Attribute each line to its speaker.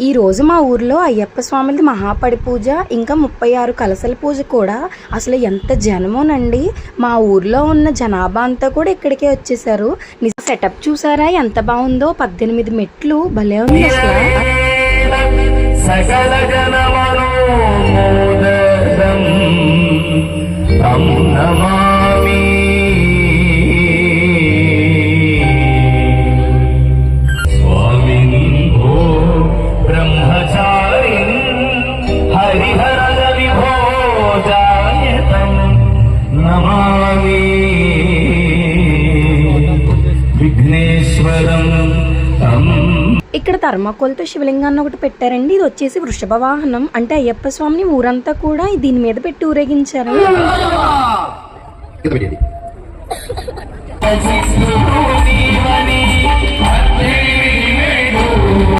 Speaker 1: ఈ రోజు మా ఊర్లో అయ్యప్ప స్వామిది మహాపడి పూజ, ఇంకా 36 కలశల పూజ కూడా. అసలు ఎంత జనమోనండి. మా ఊర్లో ఉన్న జనాభా అంతా కూడా ఇక్కడికే వచ్చేసారు. సెటప్ చూసారా ఎంత బాగుందో. 18 మెట్లు భలే ఉంది అసలు. ఇక్కడ థర్మాకోల్తో శివలింగాన్ని ఒకటి పెట్టారండి. ఇది వచ్చేసి వృషభ వాహనం. అంటే అయ్యప్ప స్వామిని ఊరంతా కూడా దీని మీద పెట్టి ఊరేగించారు.